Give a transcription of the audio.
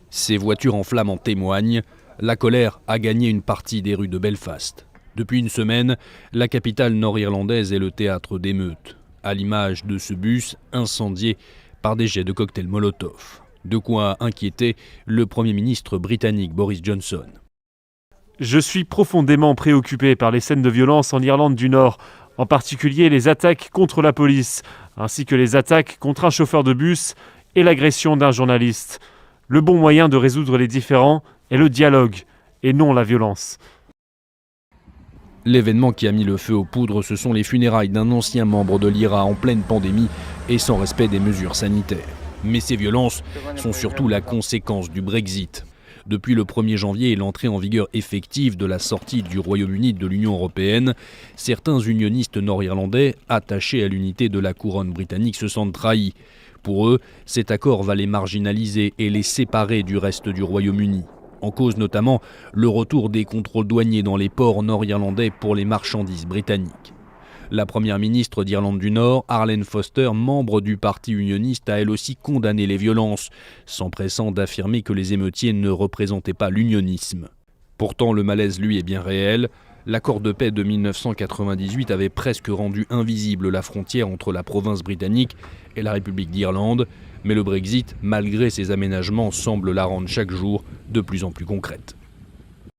Ces voitures en flammes en témoignent. La colère a gagné une partie des rues de Belfast. Depuis une semaine, la capitale nord-irlandaise est le théâtre d'émeutes, à l'image de ce bus incendié par des jets de cocktails Molotov. De quoi inquiéter le Premier ministre britannique Boris Johnson. Je suis profondément préoccupé par les scènes de violence en Irlande du Nord, en particulier les attaques contre la police, ainsi que les attaques contre un chauffeur de bus et l'agression d'un journaliste. Le bon moyen de résoudre les différends est le dialogue, et non la violence. L'événement qui a mis le feu aux poudres, ce sont les funérailles d'un ancien membre de l'IRA en pleine pandémie et sans respect des mesures sanitaires. Mais ces violences sont surtout la conséquence du Brexit. Depuis le 1er janvier et l'entrée en vigueur effective de la sortie du Royaume-Uni de l'Union européenne, certains unionistes nord-irlandais attachés à l'unité de la couronne britannique se sentent trahis. Pour eux, cet accord va les marginaliser et les séparer du reste du Royaume-Uni. En cause notamment le retour des contrôles douaniers dans les ports nord-irlandais pour les marchandises britanniques. La première ministre d'Irlande du Nord, Arlene Foster, membre du parti unioniste, a elle aussi condamné les violences, s'empressant d'affirmer que les émeutiers ne représentaient pas l'unionisme. Pourtant, le malaise, lui, est bien réel. L'accord de paix de 1998 avait presque rendu invisible la frontière entre la province britannique et la République d'Irlande, mais le Brexit, malgré ses aménagements, semble la rendre chaque jour de plus en plus concrète.